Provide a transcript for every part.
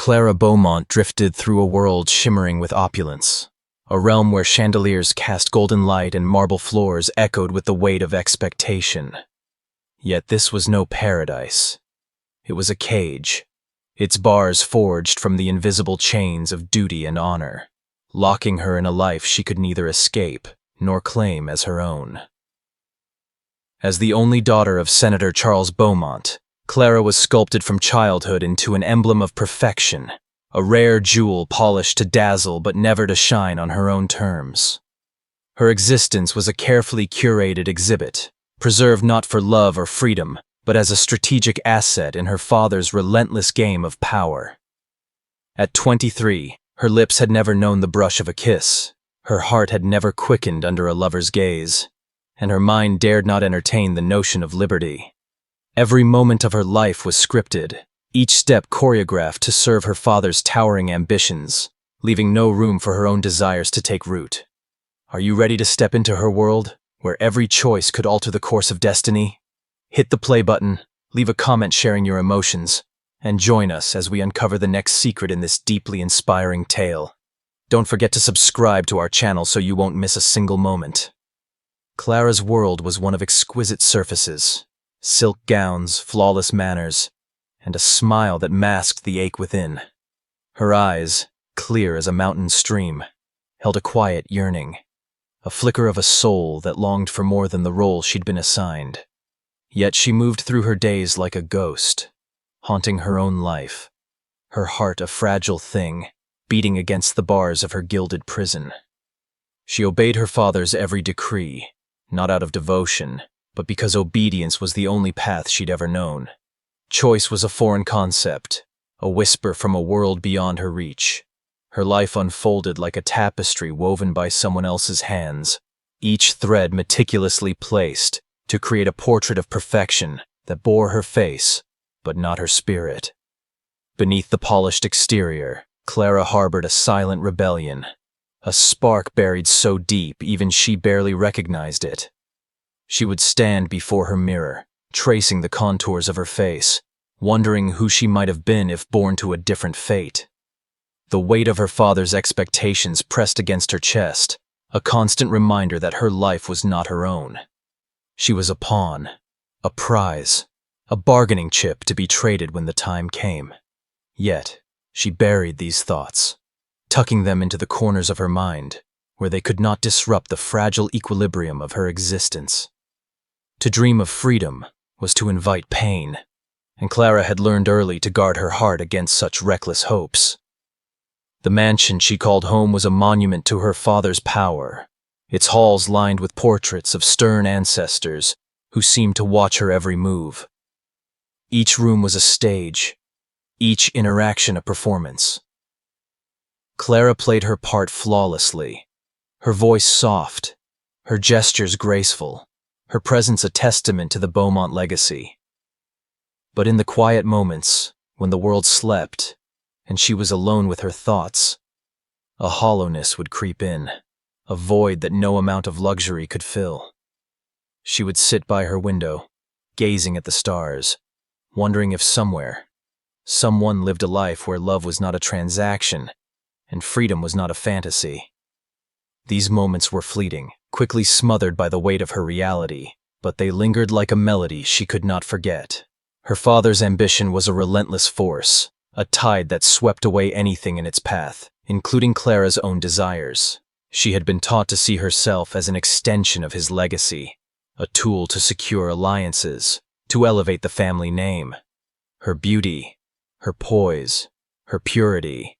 Clara Beaumont drifted through a world shimmering with opulence, a realm where chandeliers cast golden light and marble floors echoed with the weight of expectation. Yet this was no paradise. It was a cage, its bars forged from the invisible chains of duty and honor, locking her in a life she could neither escape nor claim as her own. As the only daughter of Senator Charles Beaumont, Clara was sculpted from childhood into an emblem of perfection, a rare jewel polished to dazzle but never to shine on her own terms. Her existence was a carefully curated exhibit, preserved not for love or freedom, but as a strategic asset in her father's relentless game of power. At 23, her lips had never known the brush of a kiss, her heart had never quickened under a lover's gaze, and her mind dared not entertain the notion of liberty. Every moment of her life was scripted, each step choreographed to serve her father's towering ambitions, leaving no room for her own desires to take root. Are you ready to step into her world, where every choice could alter the course of destiny? Hit the play button, leave a comment sharing your emotions, and join us as we uncover the next secret in this deeply inspiring tale. Don't forget to subscribe to our channel so you won't miss a single moment. Clara's world was one of exquisite surfaces, silk gowns, flawless manners, and a smile that masked the ache within. Her eyes, clear as a mountain stream, held a quiet yearning, a flicker of a soul that longed for more than the role she'd been assigned. Yet she moved through her days like a ghost, haunting her own life, her heart a fragile thing, beating against the bars of her gilded prison. She obeyed her father's every decree, not out of devotion, but because obedience was the only path she'd ever known. Choice was a foreign concept, a whisper from a world beyond her reach. Her life unfolded like a tapestry woven by someone else's hands, each thread meticulously placed to create a portrait of perfection that bore her face, but not her spirit. Beneath the polished exterior, Clara harbored a silent rebellion, a spark buried so deep even she barely recognized it. She would stand before her mirror, tracing the contours of her face, wondering who she might have been if born to a different fate. The weight of her father's expectations pressed against her chest, a constant reminder that her life was not her own. She was a pawn, a prize, a bargaining chip to be traded when the time came. Yet, she buried these thoughts, tucking them into the corners of her mind, where they could not disrupt the fragile equilibrium of her existence. To dream of freedom was to invite pain, and Clara had learned early to guard her heart against such reckless hopes. The mansion she called home was a monument to her father's power, its halls lined with portraits of stern ancestors who seemed to watch her every move. Each room was a stage, each interaction a performance. Clara played her part flawlessly, her voice soft, her gestures graceful, her presence a testament to the Beaumont legacy. But in the quiet moments, when the world slept, and she was alone with her thoughts, a hollowness would creep in, a void that no amount of luxury could fill. She would sit by her window, gazing at the stars, wondering if somewhere, someone lived a life where love was not a transaction, and freedom was not a fantasy. These moments were fleeting, quickly smothered by the weight of her reality, but they lingered like a melody she could not forget. Her father's ambition was a relentless force, a tide that swept away anything in its path, including Clara's own desires. She had been taught to see herself as an extension of his legacy, a tool to secure alliances, to elevate the family name. Her beauty, her poise, her purity,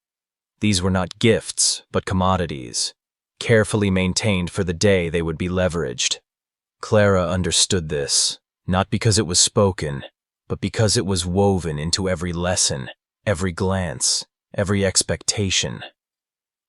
these were not gifts, but commodities, carefully maintained for the day they would be leveraged. Clara understood this, not because it was spoken, but because it was woven into every lesson, every glance, every expectation.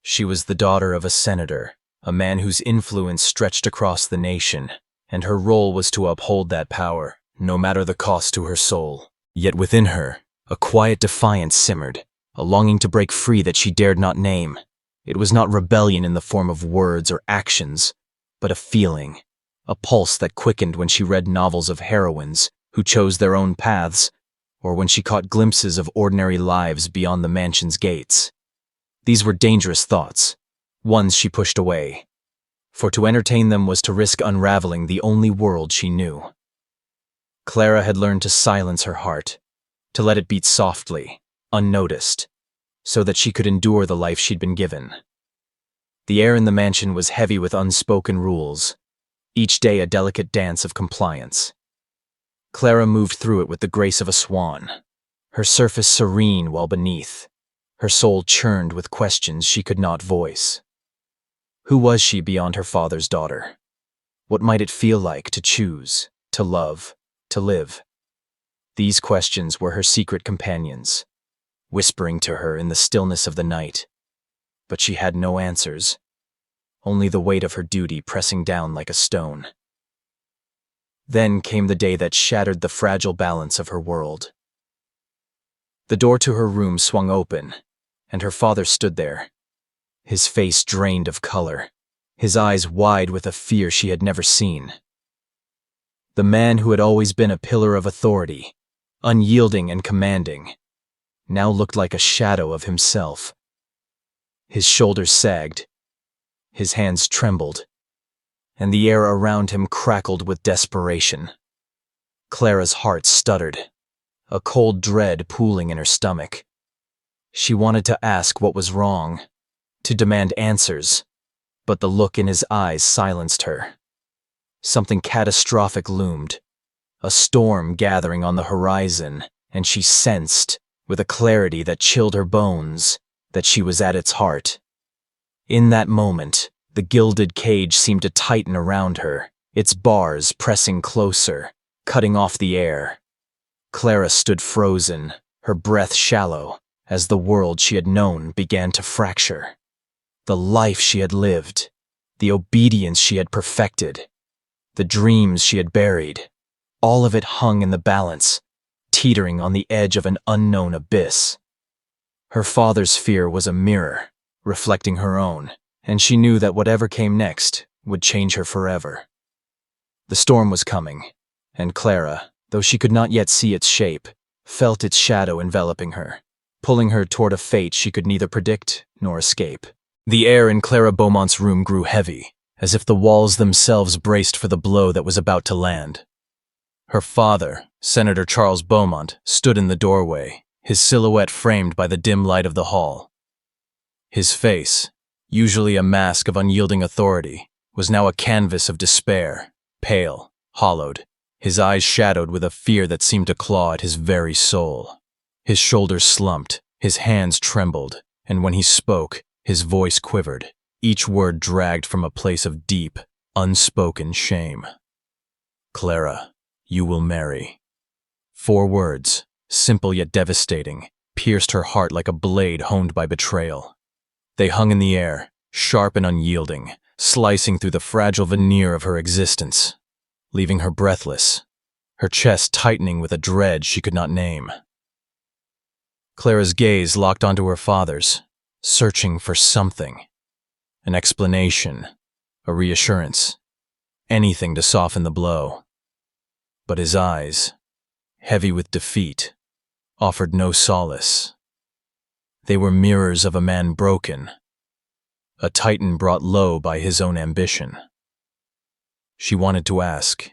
She was the daughter of a senator, a man whose influence stretched across the nation, and her role was to uphold that power, no matter the cost to her soul. Yet within her, a quiet defiance simmered, a longing to break free that she dared not name. It was not rebellion in the form of words or actions, but a feeling, a pulse that quickened when she read novels of heroines who chose their own paths, or when she caught glimpses of ordinary lives beyond the mansion's gates. These were dangerous thoughts, ones she pushed away, for to entertain them was to risk unraveling the only world she knew. Clara had learned to silence her heart, to let it beat softly, unnoticed, so that she could endure the life she'd been given. The air in the mansion was heavy with unspoken rules, each day a delicate dance of compliance. Clara moved through it with the grace of a swan, her surface serene while beneath, her soul churned with questions she could not voice. Who was she beyond her father's daughter? What might it feel like to choose, to love, to live? These questions were her secret companions, whispering to her in the stillness of the night. But she had no answers, only the weight of her duty pressing down like a stone. Then came the day that shattered the fragile balance of her world. The door to her room swung open, and her father stood there, his face drained of color, his eyes wide with a fear she had never seen. The man who had always been a pillar of authority, unyielding and commanding, now looked like a shadow of himself. His shoulders sagged, his hands trembled, and the air around him crackled with desperation. Clara's heart stuttered, a cold dread pooling in her stomach. She wanted to ask what was wrong, to demand answers, but the look in his eyes silenced her. Something catastrophic loomed, a storm gathering on the horizon, and she sensed, with a clarity that chilled her bones, that she was at its heart. In that moment, the gilded cage seemed to tighten around her, its bars pressing closer, cutting off the air. Clara stood frozen, her breath shallow, as the world she had known began to fracture. The life she had lived, the obedience she had perfected, the dreams she had buried, all of it hung in the balance, teetering on the edge of an unknown abyss. Her father's fear was a mirror, reflecting her own, and she knew that whatever came next would change her forever. The storm was coming, and Clara, though she could not yet see its shape, felt its shadow enveloping her, pulling her toward a fate she could neither predict nor escape. The air in Clara Beaumont's room grew heavy, as if the walls themselves braced for the blow that was about to land. Her father, Senator Charles Beaumont, stood in the doorway, his silhouette framed by the dim light of the hall. His face, usually a mask of unyielding authority, was now a canvas of despair, pale, hollowed, his eyes shadowed with a fear that seemed to claw at his very soul. His shoulders slumped, his hands trembled, and when he spoke, his voice quivered, each word dragged from a place of deep, unspoken shame. "Clara, you will marry." 4 words, simple yet devastating, pierced her heart like a blade honed by betrayal. They hung in the air, sharp and unyielding, slicing through the fragile veneer of her existence, leaving her breathless, her chest tightening with a dread she could not name. Clara's gaze locked onto her father's, searching for something, an explanation, a reassurance, anything to soften the blow. But his eyes, heavy with defeat, offered no solace. They were mirrors of a man broken, a titan brought low by his own ambition. She wanted to ask,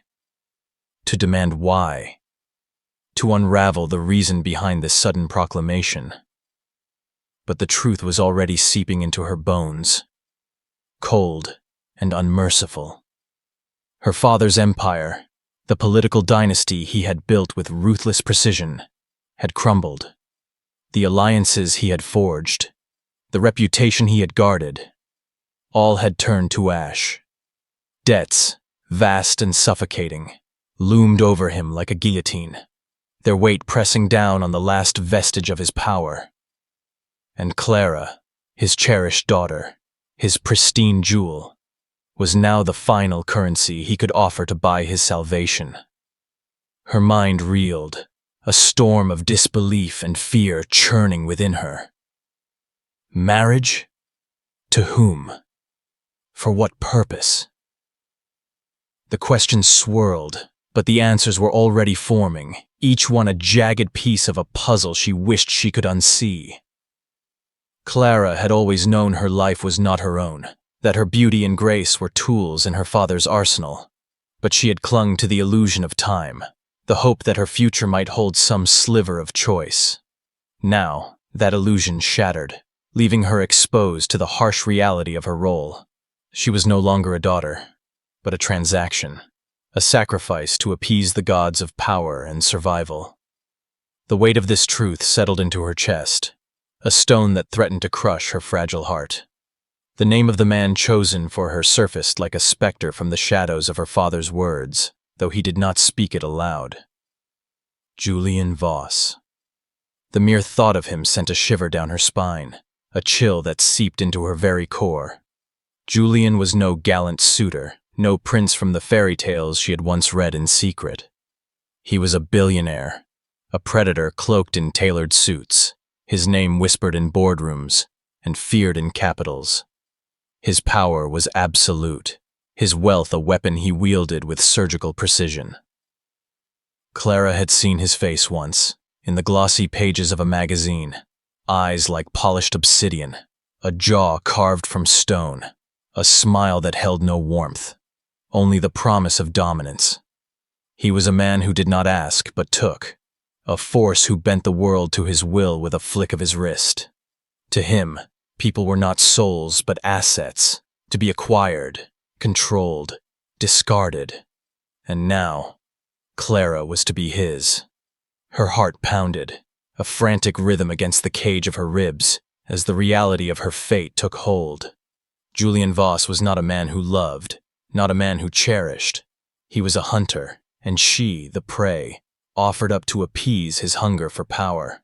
to demand why, to unravel the reason behind this sudden proclamation. But the truth was already seeping into her bones, cold and unmerciful. Her father's empire, the political dynasty he had built with ruthless precision, had crumbled. The alliances he had forged, the reputation he had guarded, all had turned to ash. Debts, vast and suffocating, loomed over him like a guillotine, their weight pressing down on the last vestige of his power. And Clara, his cherished daughter, his pristine jewel, was now the final currency he could offer to buy his salvation. Her mind reeled, a storm of disbelief and fear churning within her. Marriage? To whom? For what purpose? The questions swirled, but the answers were already forming, each one a jagged piece of a puzzle she wished she could unsee. Clara had always known her life was not her own, that her beauty and grace were tools in her father's arsenal. But she had clung to the illusion of time, the hope that her future might hold some sliver of choice. Now, that illusion shattered, leaving her exposed to the harsh reality of her role. She was no longer a daughter, but a transaction, a sacrifice to appease the gods of power and survival. The weight of this truth settled into her chest, a stone that threatened to crush her fragile heart. The name of the man chosen for her surfaced like a specter from the shadows of her father's words, though he did not speak it aloud. Julian Voss. The mere thought of him sent a shiver down her spine, a chill that seeped into her very core. Julian was no gallant suitor, no prince from the fairy tales she had once read in secret. He was a billionaire, a predator cloaked in tailored suits, his name whispered in boardrooms and feared in capitals. His power was absolute, his wealth a weapon he wielded with surgical precision. Clara had seen his face once, in the glossy pages of a magazine, eyes like polished obsidian, a jaw carved from stone, a smile that held no warmth, only the promise of dominance. He was a man who did not ask but took, a force who bent the world to his will with a flick of his wrist. To him, people were not souls but assets, to be acquired, controlled, discarded. And now, Clara was to be his. Her heart pounded, a frantic rhythm against the cage of her ribs, as the reality of her fate took hold. Julian Voss was not a man who loved, not a man who cherished. He was a hunter, and she, the prey, offered up to appease his hunger for power.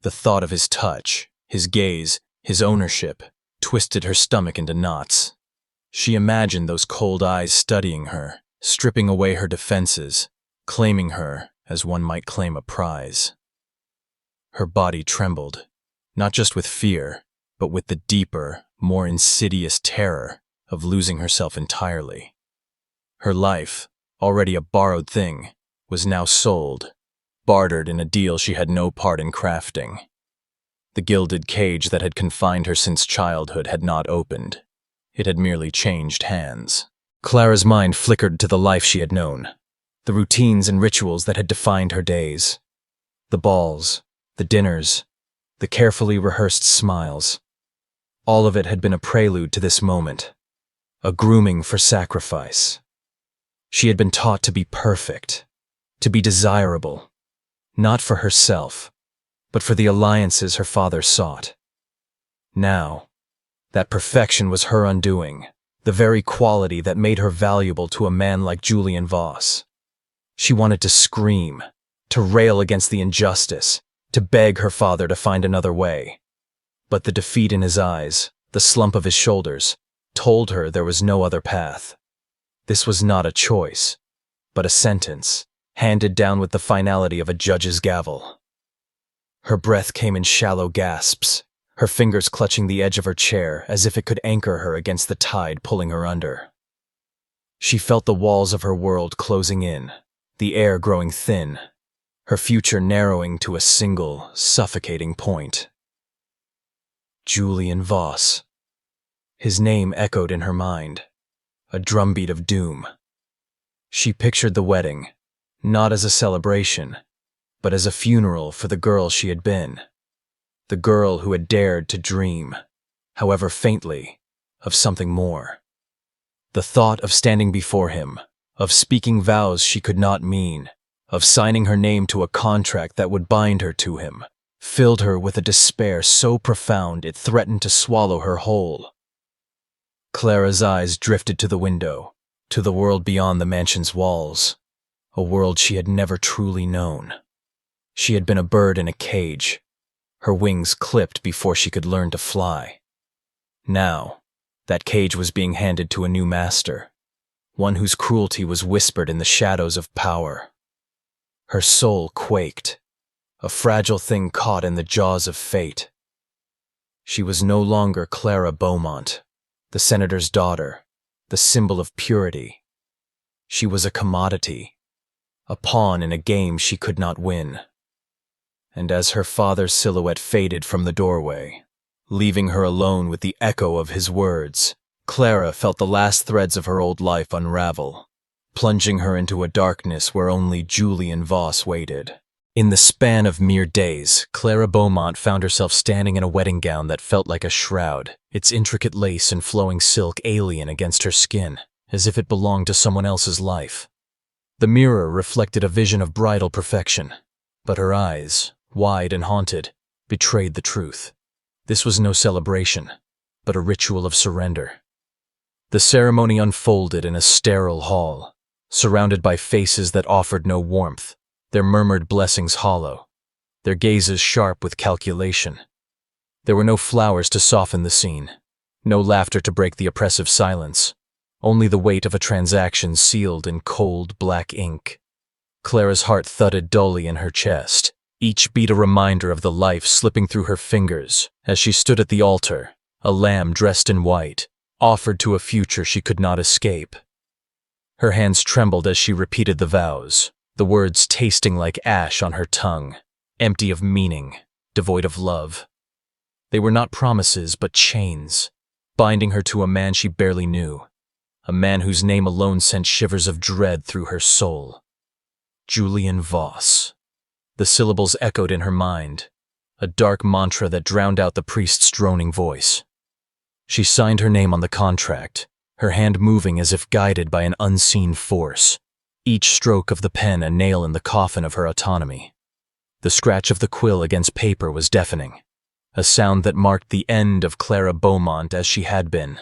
The thought of his touch, his gaze, his ownership, twisted her stomach into knots. She imagined those cold eyes studying her, stripping away her defenses, claiming her as one might claim a prize. Her body trembled, not just with fear, but with the deeper, more insidious terror of losing herself entirely. Her life, already a borrowed thing, was now sold, bartered in a deal she had no part in crafting. The gilded cage that had confined her since childhood had not opened. It had merely changed hands. Clara's mind flickered to the life she had known, the routines and rituals that had defined her days. The balls, the dinners, the carefully rehearsed smiles. All of it had been a prelude to this moment, a grooming for sacrifice. She had been taught to be perfect, to be desirable, not for herself, but for the alliances her father sought. Now, that perfection was her undoing, the very quality that made her valuable to a man like Julian Voss. She wanted to scream, to rail against the injustice, to beg her father to find another way. But the defeat in his eyes, the slump of his shoulders, told her there was no other path. This was not a choice, but a sentence, handed down with the finality of a judge's gavel. Her breath came in shallow gasps, her fingers clutching the edge of her chair as if it could anchor her against the tide pulling her under. She felt the walls of her world closing in, the air growing thin, her future narrowing to a single, suffocating point. Julian Voss. His name echoed in her mind, a drumbeat of doom. She pictured the wedding, not as a celebration, but as a funeral for the girl she had been, the girl who had dared to dream, however faintly, of something more. The thought of standing before him, of speaking vows she could not mean, of signing her name to a contract that would bind her to him, filled her with a despair so profound it threatened to swallow her whole. Clara's eyes drifted to the window, to the world beyond the mansion's walls, a world she had never truly known. She had been a bird in a cage, her wings clipped before she could learn to fly. Now, that cage was being handed to a new master, one whose cruelty was whispered in the shadows of power. Her soul quaked, a fragile thing caught in the jaws of fate. She was no longer Clara Beaumont, the senator's daughter, the symbol of purity. She was a commodity, a pawn in a game she could not win. And as her father's silhouette faded from the doorway, leaving her alone with the echo of his words, Clara felt the last threads of her old life unravel, plunging her into a darkness where only Julian Voss waited. In the span of mere days, Clara Beaumont found herself standing in a wedding gown that felt like a shroud, its intricate lace and flowing silk alien against her skin, as if it belonged to someone else's life. The mirror reflected a vision of bridal perfection, but her eyes, wide and haunted, betrayed the truth. This was no celebration, but a ritual of surrender. The ceremony unfolded in a sterile hall, surrounded by faces that offered no warmth, their murmured blessings hollow, their gazes sharp with calculation. There were no flowers to soften the scene, no laughter to break the oppressive silence, only the weight of a transaction sealed in cold black ink. Clara's heart thudded dully in her chest, each beat a reminder of the life slipping through her fingers as she stood at the altar, a lamb dressed in white, offered to a future she could not escape. Her hands trembled as she repeated the vows, the words tasting like ash on her tongue, empty of meaning, devoid of love. They were not promises but chains, binding her to a man she barely knew, a man whose name alone sent shivers of dread through her soul. Julian Voss. The syllables echoed in her mind, a dark mantra that drowned out the priest's droning voice. She signed her name on the contract, her hand moving as if guided by an unseen force, each stroke of the pen a nail in the coffin of her autonomy. The scratch of the quill against paper was deafening, a sound that marked the end of Clara Beaumont as she had been,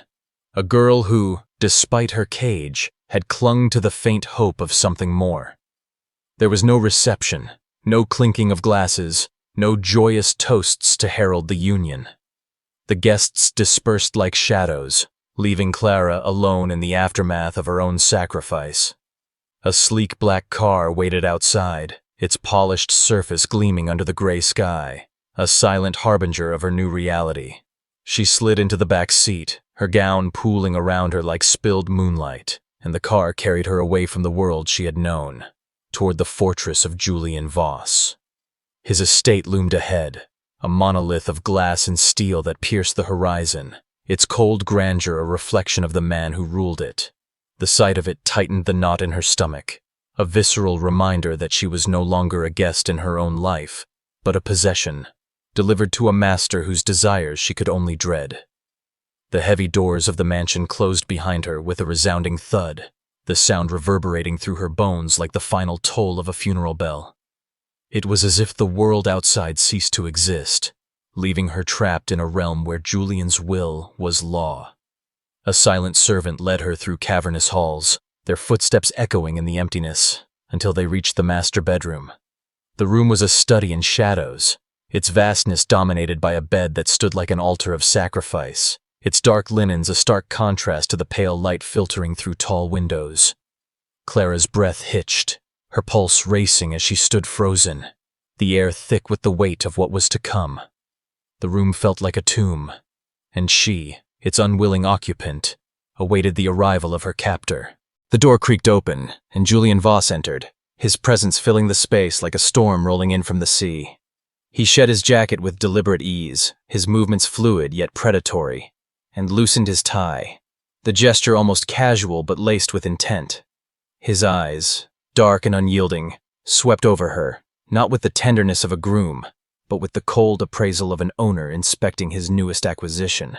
a girl who, despite her cage, had clung to the faint hope of something more. There was no reception, no clinking of glasses, no joyous toasts to herald the union. The guests dispersed like shadows, leaving Clara alone in the aftermath of her own sacrifice. A sleek black car waited outside, its polished surface gleaming under the gray sky, a silent harbinger of her new reality. She slid into the back seat, her gown pooling around her like spilled moonlight, and the car carried her away from the world she had known, toward the fortress of Julian Voss. His estate loomed ahead, a monolith of glass and steel that pierced the horizon, its cold grandeur a reflection of the man who ruled it. The sight of it tightened the knot in her stomach, a visceral reminder that she was no longer a guest in her own life, but a possession, delivered to a master whose desires she could only dread. The heavy doors of the mansion closed behind her with a resounding thud, the sound reverberating through her bones like the final toll of a funeral bell. It was as if the world outside ceased to exist, leaving her trapped in a realm where Julian's will was law. A silent servant led her through cavernous halls, their footsteps echoing in the emptiness, until they reached the master bedroom. The room was a study in shadows, its vastness dominated by a bed that stood like an altar of sacrifice, its dark linens a stark contrast to the pale light filtering through tall windows. Clara's breath hitched, her pulse racing as she stood frozen, the air thick with the weight of what was to come. The room felt like a tomb, and she, its unwilling occupant, awaited the arrival of her captor. The door creaked open, and Julian Voss entered, his presence filling the space like a storm rolling in from the sea. He shed his jacket with deliberate ease, his movements fluid yet predatory, and loosened his tie, the gesture almost casual but laced with intent. His eyes, dark and unyielding, swept over her, not with the tenderness of a groom, but with the cold appraisal of an owner inspecting his newest acquisition.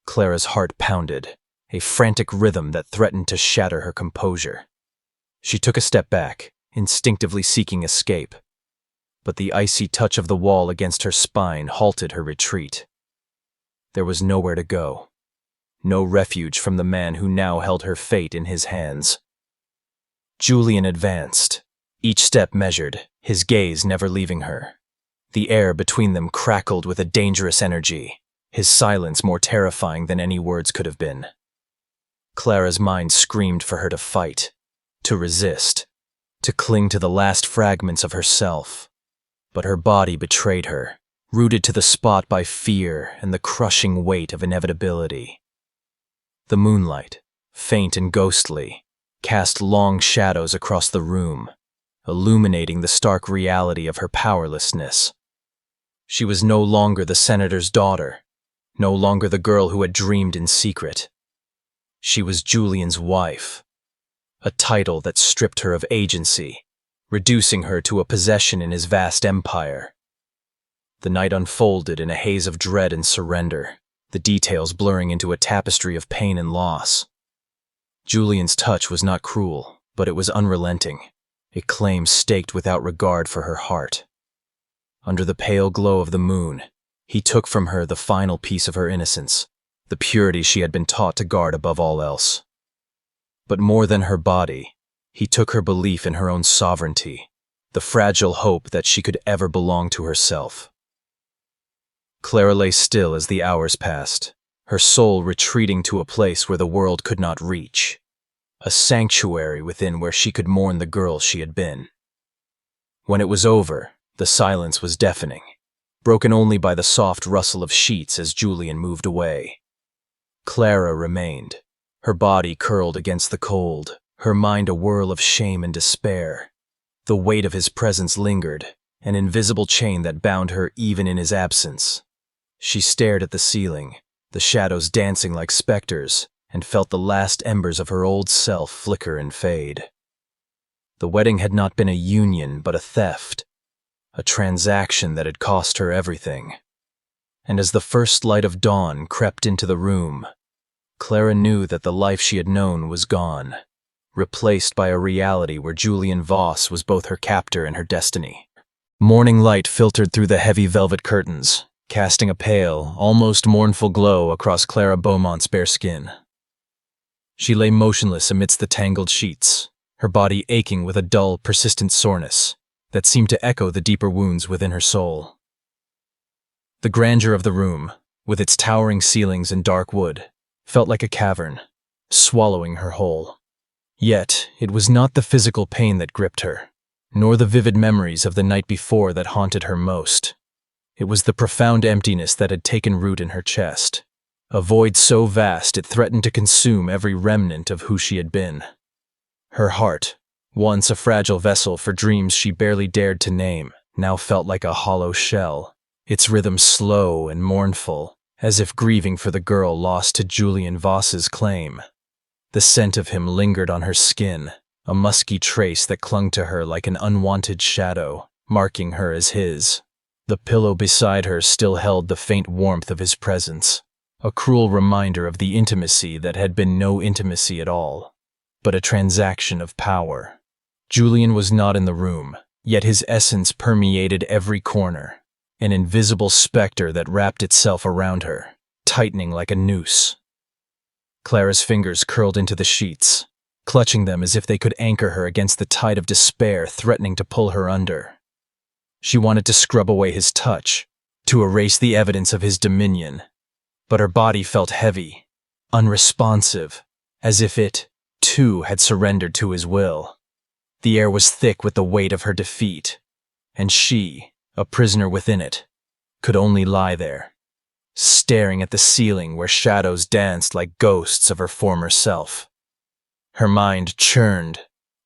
Clara's heart pounded, a frantic rhythm that threatened to shatter her composure. She took a step back, instinctively seeking escape, but the icy touch of the wall against her spine halted her retreat. There was nowhere to go, no refuge from the man who now held her fate in his hands. Julian advanced, each step measured, his gaze never leaving her. The air between them crackled with a dangerous energy, his silence more terrifying than any words could have been. Clara's mind screamed for her to fight, to resist, to cling to the last fragments of herself. But her body betrayed her, rooted to the spot by fear and the crushing weight of inevitability. The moonlight, faint and ghostly, cast long shadows across the room, illuminating the stark reality of her powerlessness. She was no longer the senator's daughter, no longer the girl who had dreamed in secret. She was Julian's wife, a title that stripped her of agency, reducing her to a possession in his vast empire. The night unfolded in a haze of dread and surrender, the details blurring into a tapestry of pain and loss. Julian's touch was not cruel, but it was unrelenting, a claim staked without regard for her heart. Under the pale glow of the moon, he took from her the final piece of her innocence, the purity she had been taught to guard above all else. But more than her body, he took her belief in her own sovereignty, the fragile hope that she could ever belong to herself. Clara lay still as the hours passed, her soul retreating to a place where the world could not reach, a sanctuary within where she could mourn the girl she had been. When it was over, the silence was deafening, broken only by the soft rustle of sheets as Julian moved away. Clara remained, her body curled against the cold, her mind a whirl of shame and despair. The weight of his presence lingered, an invisible chain that bound her even in his absence. She stared at the ceiling, the shadows dancing like specters, and felt the last embers of her old self flicker and fade. The wedding had not been a union but a theft, a transaction that had cost her everything. And as the first light of dawn crept into the room, Clara knew that the life she had known was gone, replaced by a reality where Julian Voss was both her captor and her destiny. Morning light filtered through the heavy velvet curtains, casting a pale, almost mournful glow across Clara Beaumont's bare skin. She lay motionless amidst the tangled sheets, her body aching with a dull, persistent soreness that seemed to echo the deeper wounds within her soul. The grandeur of the room, with its towering ceilings and dark wood, felt like a cavern, swallowing her whole. Yet, it was not the physical pain that gripped her, nor the vivid memories of the night before that haunted her most. It was the profound emptiness that had taken root in her chest, a void so vast it threatened to consume every remnant of who she had been. Her heart, once a fragile vessel for dreams she barely dared to name, now felt like a hollow shell, its rhythm slow and mournful, as if grieving for the girl lost to Julian Voss's claim. The scent of him lingered on her skin, a musky trace that clung to her like an unwanted shadow, marking her as his. The pillow beside her still held the faint warmth of his presence, a cruel reminder of the intimacy that had been no intimacy at all, but a transaction of power. Julian was not in the room, yet his essence permeated every corner, an invisible specter that wrapped itself around her, tightening like a noose. Clara's fingers curled into the sheets, clutching them as if they could anchor her against the tide of despair threatening to pull her under. She wanted to scrub away his touch, to erase the evidence of his dominion, but her body felt heavy, unresponsive, as if it, too, had surrendered to his will. The air was thick with the weight of her defeat, and she, a prisoner within it, could only lie there, staring at the ceiling where shadows danced like ghosts of her former self. Her mind churned,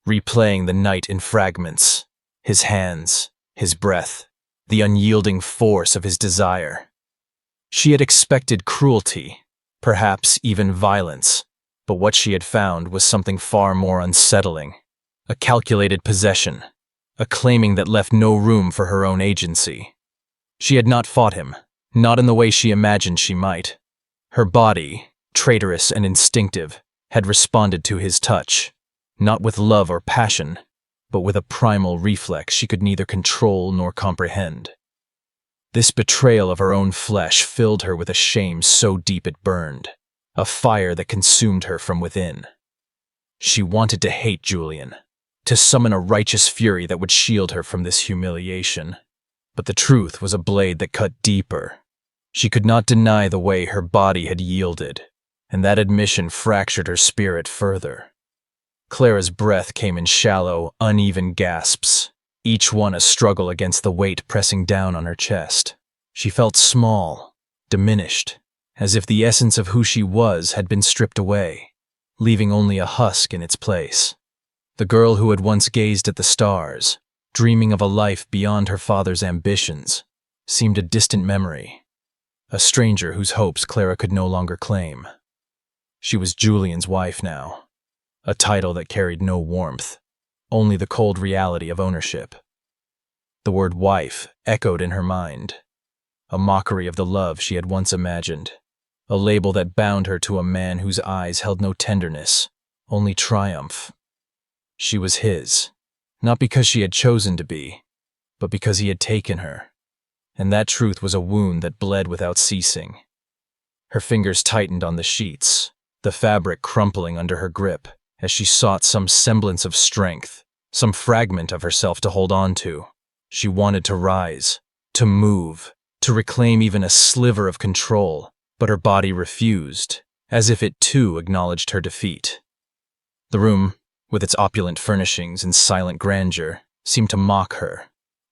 replaying the night in fragments, his hands, his breath, the unyielding force of his desire. She had expected cruelty, perhaps even violence, but what she had found was something far more unsettling, a calculated possession, a claiming that left no room for her own agency. She had not fought him, not in the way she imagined she might. Her body, traitorous and instinctive, had responded to his touch, not with love or passion, but with a primal reflex she could neither control nor comprehend. This betrayal of her own flesh filled her with a shame so deep it burned, a fire that consumed her from within. She wanted to hate Julian, to summon a righteous fury that would shield her from this humiliation. But the truth was a blade that cut deeper. She could not deny the way her body had yielded, and that admission fractured her spirit further. Clara's breath came in shallow, uneven gasps, each one a struggle against the weight pressing down on her chest. She felt small, diminished, as if the essence of who she was had been stripped away, leaving only a husk in its place. The girl who had once gazed at the stars, dreaming of a life beyond her father's ambitions, seemed a distant memory, a stranger whose hopes Clara could no longer claim. She was Julian's wife now, a title that carried no warmth, only the cold reality of ownership. The word wife echoed in her mind, a mockery of the love she had once imagined, a label that bound her to a man whose eyes held no tenderness, only triumph. She was his, not because she had chosen to be, but because he had taken her, and that truth was a wound that bled without ceasing. Her fingers tightened on the sheets, the fabric crumpling under her grip as she sought some semblance of strength, some fragment of herself to hold on to. She wanted to rise, to move, to reclaim even a sliver of control, but her body refused, as if it too acknowledged her defeat. The room, with its opulent furnishings and silent grandeur, seemed to mock her,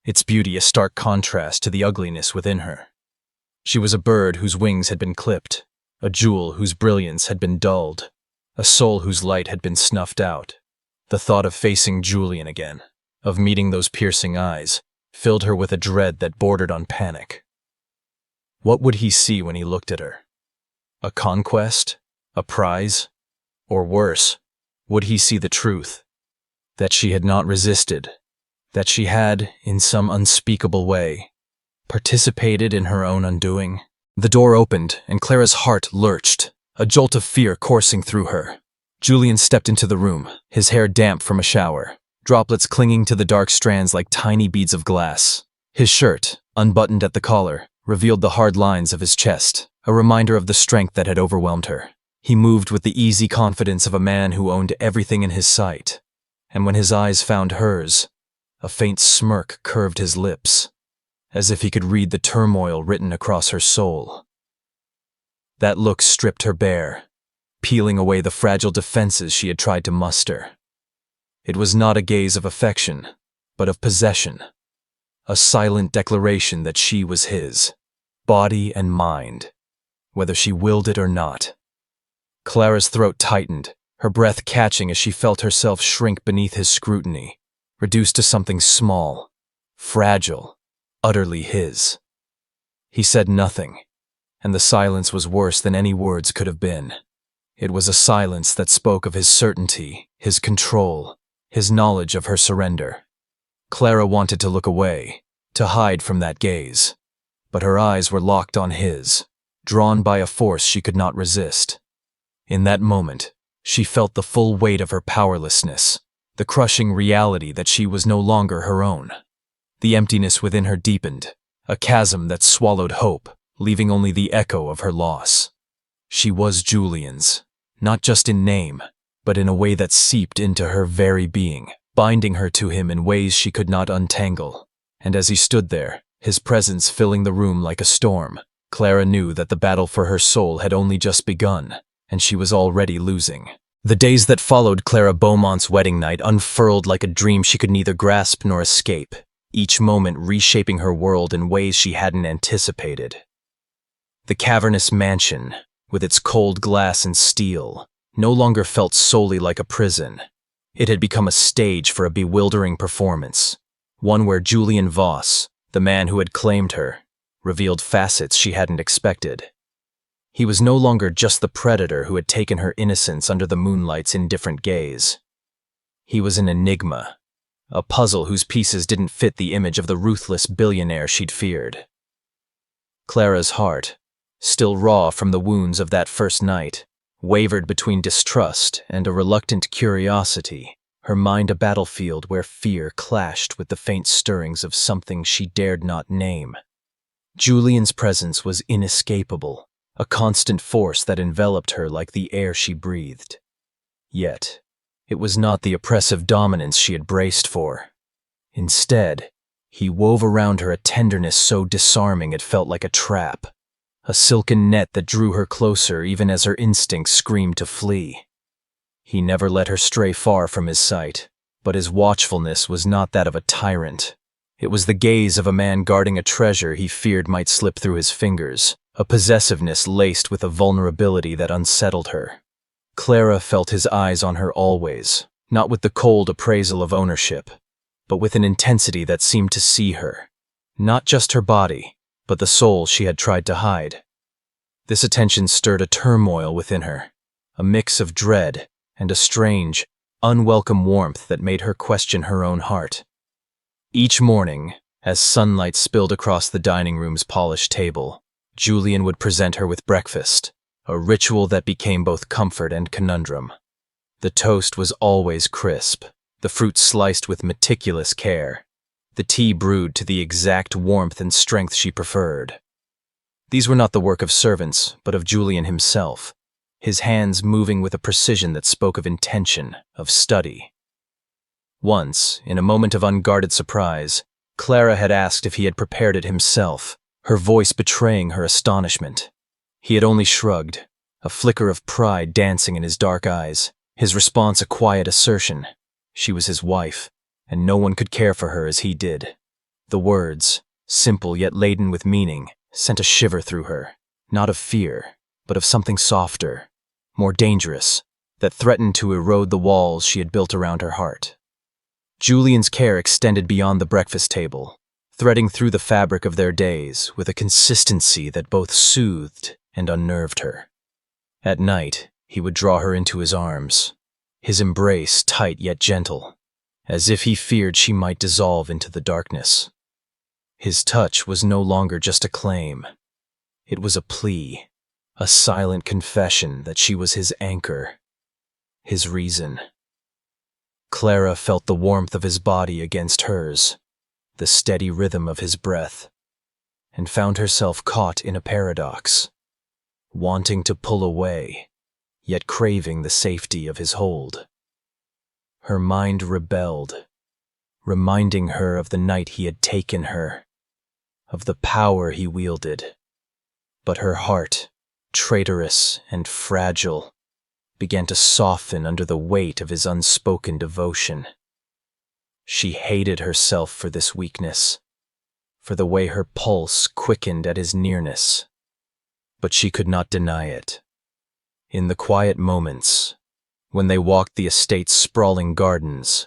its beauty a stark contrast to the ugliness within her. She was a bird whose wings had been clipped, a jewel whose brilliance had been dulled, a soul whose light had been snuffed out. The thought of facing Julian again, of meeting those piercing eyes, filled her with a dread that bordered on panic. What would he see when he looked at her? A conquest? A prize? Or worse, would he see the truth? That she had not resisted, that she had, in some unspeakable way, participated in her own undoing? The door opened, and Clara's heart lurched, a jolt of fear coursing through her. Julian stepped into the room, his hair damp from a shower, droplets clinging to the dark strands like tiny beads of glass. His shirt, unbuttoned at the collar, revealed the hard lines of his chest, a reminder of the strength that had overwhelmed her. He moved with the easy confidence of a man who owned everything in his sight, and when his eyes found hers, a faint smirk curved his lips, as if he could read the turmoil written across her soul. That look stripped her bare, peeling away the fragile defenses she had tried to muster. It was not a gaze of affection, but of possession, a silent declaration that she was his, body and mind, whether she willed it or not. Clara's throat tightened, her breath catching as she felt herself shrink beneath his scrutiny, reduced to something small, fragile, utterly his. He said nothing, and the silence was worse than any words could have been. It was a silence that spoke of his certainty, his control, his knowledge of her surrender. Clara wanted to look away, to hide from that gaze, but her eyes were locked on his, drawn by a force she could not resist. In that moment, she felt the full weight of her powerlessness, the crushing reality that she was no longer her own. The emptiness within her deepened, a chasm that swallowed hope, leaving only the echo of her loss. She was Julian's, not just in name, but in a way that seeped into her very being, binding her to him in ways she could not untangle. And as he stood there, his presence filling the room like a storm, Clara knew that the battle for her soul had only just begun, and she was already losing. The days that followed Clara Beaumont's wedding night unfurled like a dream she could neither grasp nor escape, each moment reshaping her world in ways she hadn't anticipated. The cavernous mansion, with its cold glass and steel, no longer felt solely like a prison. It had become a stage for a bewildering performance, one where Julian Voss, the man who had claimed her, revealed facets she hadn't expected. He was no longer just the predator who had taken her innocence under the moonlight's indifferent gaze. He was an enigma, a puzzle whose pieces didn't fit the image of the ruthless billionaire she'd feared. Clara's heart, still raw from the wounds of that first night, wavered between distrust and a reluctant curiosity, her mind a battlefield where fear clashed with the faint stirrings of something she dared not name. Julian's presence was inescapable, a constant force that enveloped her like the air she breathed. Yet, it was not the oppressive dominance she had braced for. Instead, he wove around her a tenderness so disarming it felt like a trap, a silken net that drew her closer even as her instincts screamed to flee. He never let her stray far from his sight, but his watchfulness was not that of a tyrant. It was the gaze of a man guarding a treasure he feared might slip through his fingers, a possessiveness laced with a vulnerability that unsettled her. Clara felt his eyes on her always, not with the cold appraisal of ownership, but with an intensity that seemed to see her, not just her body, but the soul she had tried to hide. This attention stirred a turmoil within her, a mix of dread and a strange, unwelcome warmth that made her question her own heart. Each morning, as sunlight spilled across the dining room's polished table, Julian would present her with breakfast, a ritual that became both comfort and conundrum. The toast was always crisp, the fruit sliced with meticulous care, the tea brewed to the exact warmth and strength she preferred. These were not the work of servants, but of Julian himself, his hands moving with a precision that spoke of intention, of study. Once, in a moment of unguarded surprise, Clara had asked if he had prepared it himself, her voice betraying her astonishment. He had only shrugged, a flicker of pride dancing in his dark eyes, his response a quiet assertion. She was his wife, and no one could care for her as he did. The words, simple yet laden with meaning, sent a shiver through her, not of fear, but of something softer, more dangerous, that threatened to erode the walls she had built around her heart. Julian's care extended beyond the breakfast table, threading through the fabric of their days with a consistency that both soothed and unnerved her. At night, he would draw her into his arms, his embrace tight yet gentle, as if he feared she might dissolve into the darkness. His touch was no longer just a claim. It was a plea, a silent confession that she was his anchor, his reason. Clara felt the warmth of his body against hers, the steady rhythm of his breath, and found herself caught in a paradox, wanting to pull away, yet craving the safety of his hold. Her mind rebelled, reminding her of the night he had taken her, of the power he wielded. But her heart, traitorous and fragile, began to soften under the weight of his unspoken devotion. She hated herself for this weakness, for the way her pulse quickened at his nearness. But she could not deny it. In the quiet moments, when they walked the estate's sprawling gardens,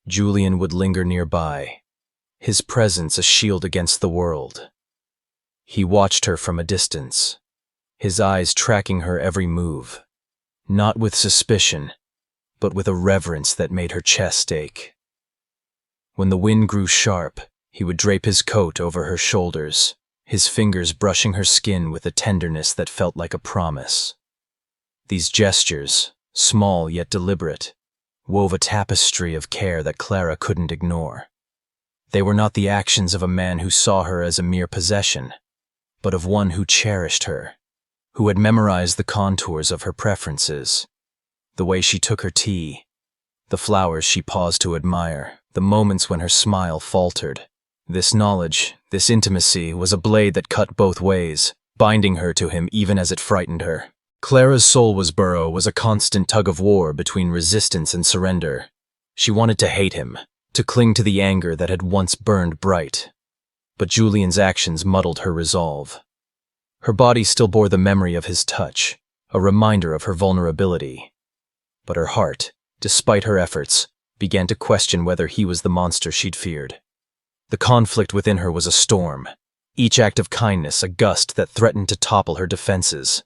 Julian would linger nearby, his presence a shield against the world. He watched her from a distance, his eyes tracking her every move, not with suspicion, but with a reverence that made her chest ache. When the wind grew sharp, he would drape his coat over her shoulders, his fingers brushing her skin with a tenderness that felt like a promise. These gestures, small yet deliberate, wove a tapestry of care that Clara couldn't ignore. They were not the actions of a man who saw her as a mere possession, but of one who cherished her, who had memorized the contours of her preferences, the way she took her tea, the flowers she paused to admire, the moments when her smile faltered. This knowledge, this intimacy, was a blade that cut both ways, binding her to him even as it frightened her. Clara's soul was a constant tug-of-war between resistance and surrender. She wanted to hate him, to cling to the anger that had once burned bright. But Julian's actions muddled her resolve. Her body still bore the memory of his touch, a reminder of her vulnerability. But her heart, despite her efforts, began to question whether he was the monster she'd feared. The conflict within her was a storm, each act of kindness a gust that threatened to topple her defenses.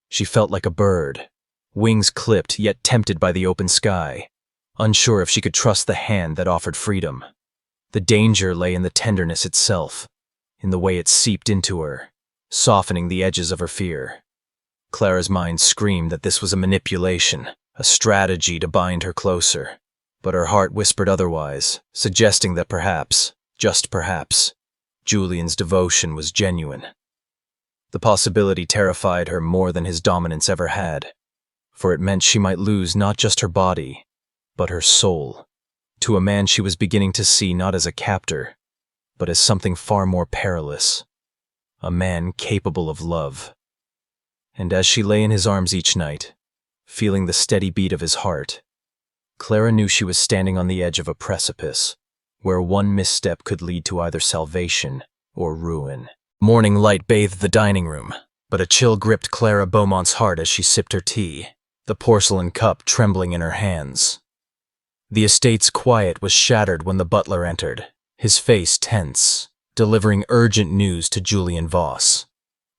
She felt like a bird, wings clipped yet tempted by the open sky, unsure if she could trust the hand that offered freedom. The danger lay in the tenderness itself, in the way it seeped into her, softening the edges of her fear. Clara's mind screamed that this was a manipulation, a strategy to bind her closer, but her heart whispered otherwise, suggesting that perhaps, just perhaps, Julian's devotion was genuine. The possibility terrified her more than his dominance ever had, for it meant she might lose not just her body, but her soul, to a man she was beginning to see not as a captor, but as something far more perilous, a man capable of love. And as she lay in his arms each night, feeling the steady beat of his heart, Clara knew she was standing on the edge of a precipice, where one misstep could lead to either salvation or ruin. Morning light bathed the dining room, but a chill gripped Clara Beaumont's heart as she sipped her tea. the porcelain cup trembling in her hands. The estate's quiet was shattered when the butler entered, his face tense, delivering urgent news to Julian Voss.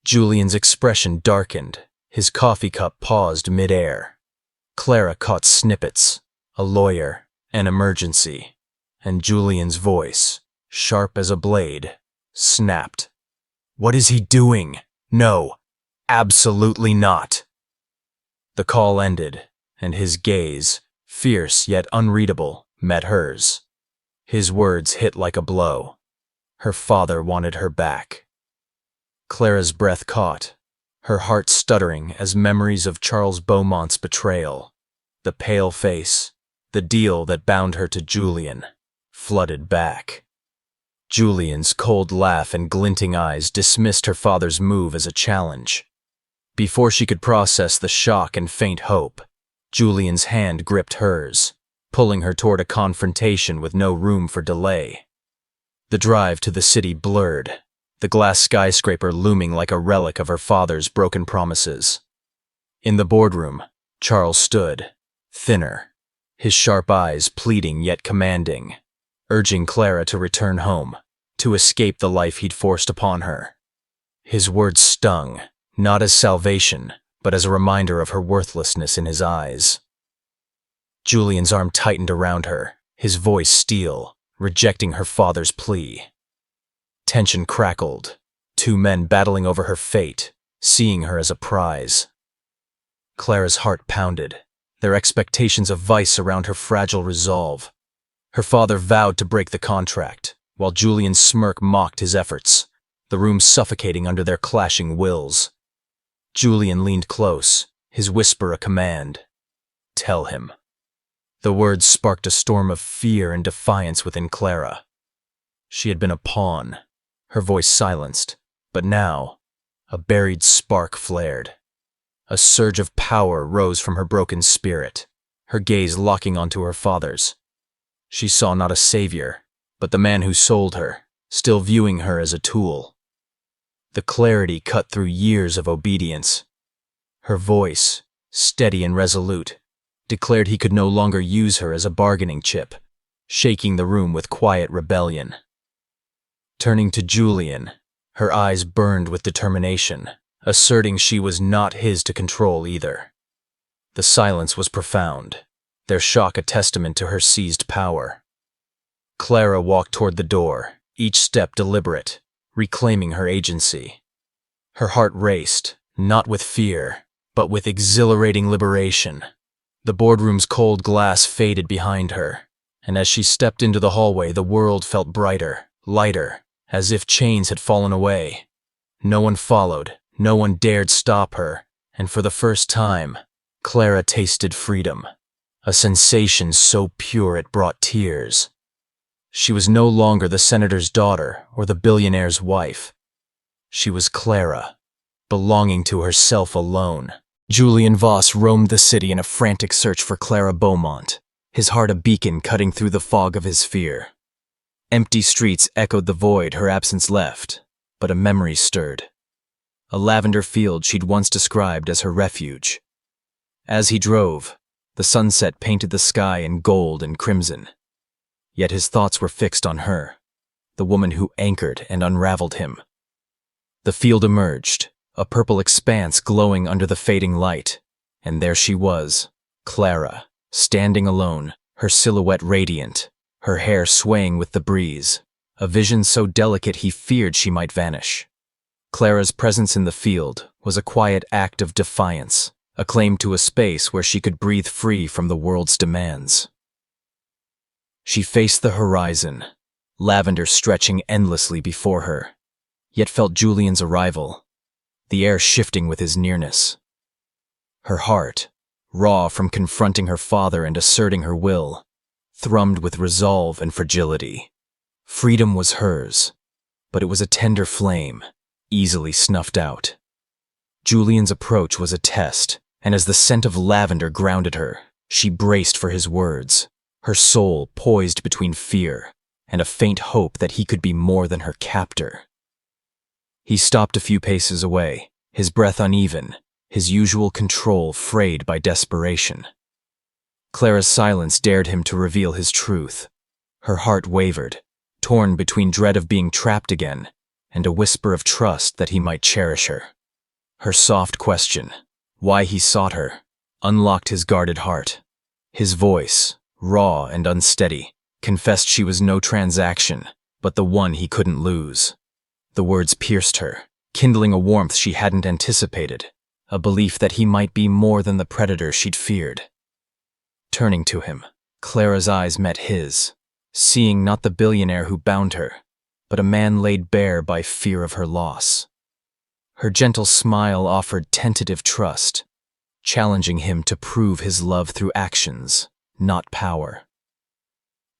Julian's expression darkened, his coffee cup paused mid-air. Clara caught snippets, a lawyer, an emergency, and Julian's voice, sharp as a blade, snapped. "What is he doing? No, absolutely not." The call ended, and his gaze, fierce yet unreadable, met hers. His words hit like a blow. Her father wanted her back. Clara's breath caught, her heart stuttering as memories of Charles Beaumont's betrayal, the pale face, the deal that bound her to Julian, flooded back. Julian's cold laugh and glinting eyes dismissed her father's move as a challenge. Before she could process the shock and faint hope, Julian's hand gripped hers, pulling her toward a confrontation with no room for delay. The drive to the city blurred, the glass skyscraper looming like a relic of her father's broken promises. In the boardroom, Charles stood, thinner, his sharp eyes pleading yet commanding, urging Clara to return home, to escape the life he'd forced upon her. His words stung, not as salvation, but as a reminder of her worthlessness in his eyes. Julian's arm tightened around her, his voice steel, rejecting her father's plea. Tension crackled, two men battling over her fate, seeing her as a prize. Clara's heart pounded, their expectations of vice around her fragile resolve. Her father vowed to break the contract, while Julian's smirk mocked his efforts, the room suffocating under their clashing wills. Julian leaned close, his whisper a command. "Tell him." The words sparked a storm of fear and defiance within Clara. She had been a pawn, her voice silenced, but now, a buried spark flared. A surge of power rose from her broken spirit, her gaze locking onto her father's. She saw not a savior, but the man who sold her, still viewing her as a tool. The clarity cut through years of obedience. Her voice, steady and resolute, declared he could no longer use her as a bargaining chip, shaking the room with quiet rebellion. Turning to Julian, her eyes burned with determination, asserting she was not his to control either. The silence was profound, their shock a testament to her seized power. Clara walked toward the door, each step deliberate, reclaiming her agency. Her heart raced, not with fear, but with exhilarating liberation. The boardroom's cold glass faded behind her, and as she stepped into the hallway, the world felt brighter, lighter, as if chains had fallen away. No one followed, no one dared stop her, and for the first time, Clara tasted freedom, a sensation so pure it brought tears. She was no longer the senator's daughter or the billionaire's wife. She was Clara, belonging to herself alone. Julian Voss roamed the city in a frantic search for Clara Beaumont, his heart a beacon cutting through the fog of his fear. Empty streets echoed the void her absence left, but a memory stirred. A lavender field she'd once described as her refuge. As he drove, the sunset painted the sky in gold and crimson. Yet his thoughts were fixed on her, the woman who anchored and unraveled him. The field emerged, a purple expanse glowing under the fading light, and there she was, Clara, standing alone, her silhouette radiant, her hair swaying with the breeze, a vision so delicate he feared she might vanish. Clara's presence in the field was a quiet act of defiance, a claim to a space where she could breathe free from the world's demands. She faced the horizon, lavender stretching endlessly before her, yet felt Julian's arrival, the air shifting with his nearness. Her heart, raw from confronting her father and asserting her will, thrummed with resolve and fragility. Freedom was hers, but it was a tender flame, easily snuffed out. Julian's approach was a test, and as the scent of lavender grounded her, she braced for his words, her soul poised between fear and a faint hope that he could be more than her captor. He stopped a few paces away, his breath uneven, his usual control frayed by desperation. Clara's silence dared him to reveal his truth. Her heart wavered, torn between dread of being trapped again and a whisper of trust that he might cherish her. Her soft question, why he sought her, unlocked his guarded heart. His voice, raw and unsteady, confessed she was no transaction, but the one he couldn't lose. The words pierced her, kindling a warmth she hadn't anticipated, a belief that he might be more than the predator she'd feared. Turning to him, Clara's eyes met his, seeing not the billionaire who bound her, but a man laid bare by fear of her loss. Her gentle smile offered tentative trust, challenging him to prove his love through actions, not power.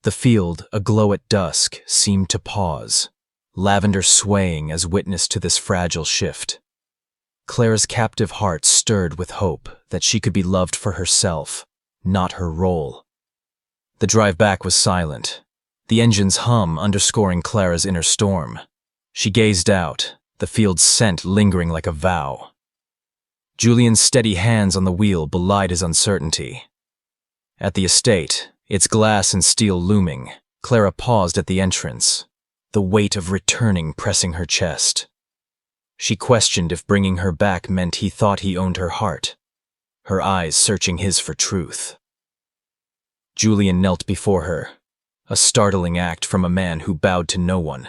The field, aglow at dusk, seemed to pause, lavender swaying as witness to this fragile shift. Clara's captive heart stirred with hope that she could be loved for herself, not her role. The drive back was silent, the engine's hum underscoring Clara's inner storm. She gazed out, the field's scent lingering like a vow. Julian's steady hands on the wheel belied his uncertainty. At the estate, its glass and steel looming, Clara paused at the entrance, the weight of returning pressing her chest. She questioned if bringing her back meant he thought he owned her heart, her eyes searching his for truth. Julian knelt before her, a startling act from a man who bowed to no one.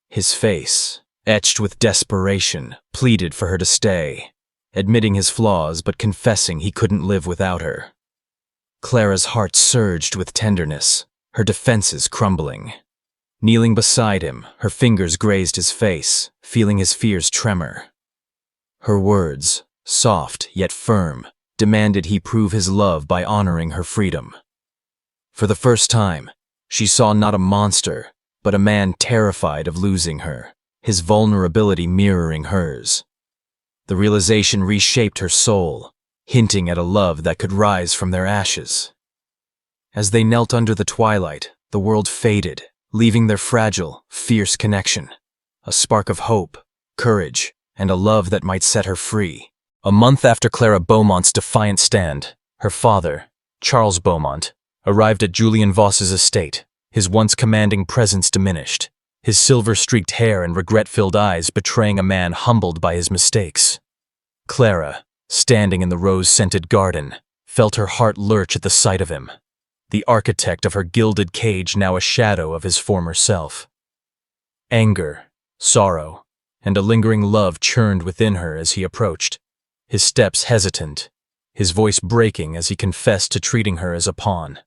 His face, etched with desperation, pleaded for her to stay, admitting his flaws but confessing he couldn't live without her. Clara's heart surged with tenderness, her defenses crumbling. Kneeling beside him, her fingers grazed his face, feeling his fears tremor. Her words, soft yet firm, demanded he prove his love by honoring her freedom. For the first time, she saw not a monster, but a man terrified of losing her, his vulnerability mirroring hers. The realization reshaped her soul, hinting at a love that could rise from their ashes. As they knelt under the twilight, the world faded, leaving their fragile, fierce connection, a spark of hope, courage, and a love that might set her free. A month after Clara Beaumont's defiant stand, her father, Charles Beaumont, arrived at Julian Voss's estate, his once commanding presence diminished, his silver-streaked hair and regret-filled eyes betraying a man humbled by his mistakes. Clara, standing in the rose-scented garden, felt her heart lurch at the sight of him, the architect of her gilded cage now a shadow of his former self. Anger, sorrow, and a lingering love churned within her as he approached, his steps hesitant, his voice breaking as he confessed to treating her as a pawn.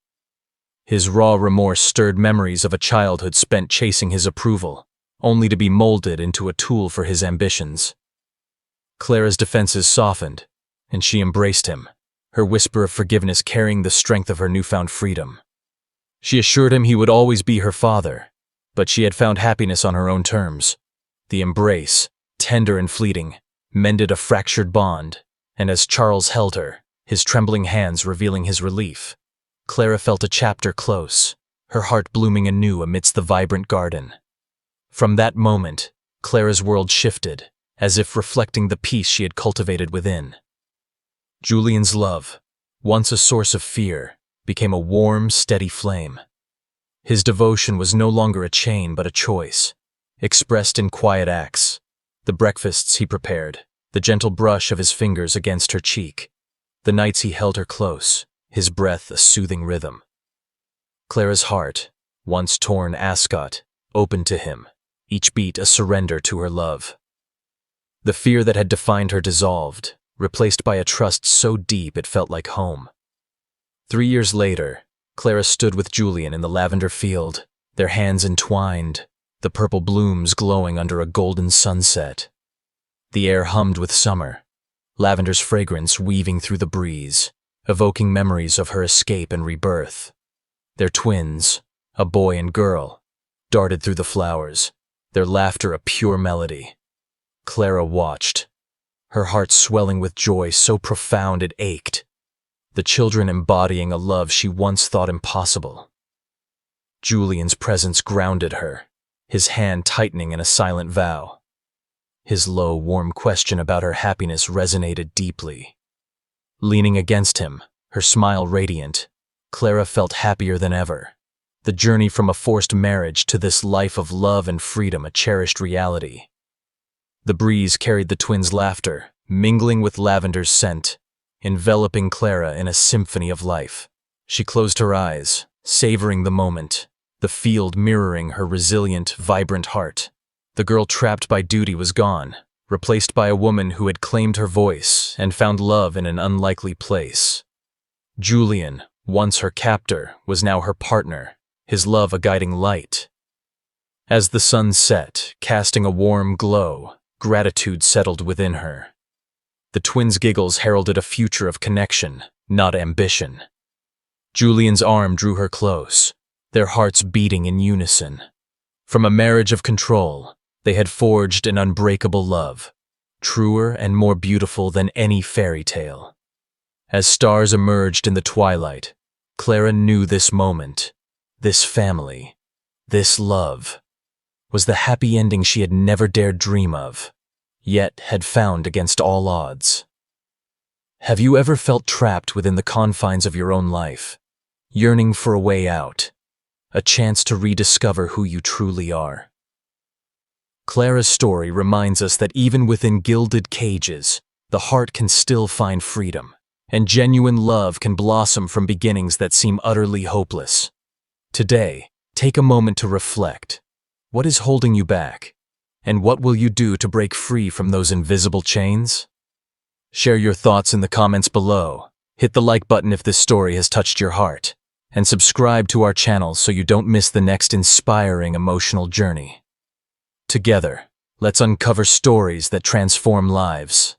His raw remorse stirred memories of a childhood spent chasing his approval, only to be molded into a tool for his ambitions. Clara's defenses softened, and she embraced him, her whisper of forgiveness carrying the strength of her newfound freedom. She assured him he would always be her father, but she had found happiness on her own terms. The embrace, tender and fleeting, mended a fractured bond, and as Charles held her, his trembling hands revealing his relief, Clara felt a chapter close, her heart blooming anew amidst the vibrant garden. From that moment, Clara's world shifted, as if reflecting the peace she had cultivated within. Julian's love, once a source of fear, became a warm, steady flame. His devotion was no longer a chain but a choice, expressed in quiet acts, the breakfasts he prepared, the gentle brush of his fingers against her cheek, the nights he held her close, his breath a soothing rhythm. Clara's heart, once torn ascot, opened to him, each beat a surrender to her love. The fear that had defined her dissolved, replaced by a trust so deep it felt like home. 3 years later, Clara stood with Julian in the lavender field, their hands entwined, the purple blooms glowing under a golden sunset. The air hummed with summer, lavender's fragrance weaving through the breeze, evoking memories of her escape and rebirth. Their twins, a boy and girl, darted through the flowers, their laughter a pure melody. Clara watched, her heart swelling with joy so profound it ached, the children embodying a love she once thought impossible. Julian's presence grounded her, his hand tightening in a silent vow. His low, warm question about her happiness resonated deeply. Leaning against him, her smile radiant, Clara felt happier than ever. The journey from a forced marriage to this life of love and freedom a cherished reality. The breeze carried the twins' laughter, mingling with lavender's scent, enveloping Clara in a symphony of life. She closed her eyes, savoring the moment, the field mirroring her resilient, vibrant heart. The girl trapped by duty was gone, replaced by a woman who had claimed her voice and found love in an unlikely place. Julian, once her captor, was now her partner, his love a guiding light. As the sun set, casting a warm glow, gratitude settled within her. The twins' giggles heralded a future of connection, not ambition. Julian's arm drew her close, their hearts beating in unison. From a marriage of control, they had forged an unbreakable love, truer and more beautiful than any fairy tale. As stars emerged in the twilight, Clara knew this moment, this family, this love, was the happy ending she had never dared dream of, yet had found against all odds. Have you ever felt trapped within the confines of your own life, yearning for a way out, a chance to rediscover who you truly are? Clara's story reminds us that even within gilded cages, the heart can still find freedom, and genuine love can blossom from beginnings that seem utterly hopeless. Today, take a moment to reflect. What is holding you back? And what will you do to break free from those invisible chains? Share your thoughts in the comments below. Hit the like button if this story has touched your heart, and subscribe to our channel so you don't miss the next inspiring emotional journey. Together, let's uncover stories that transform lives.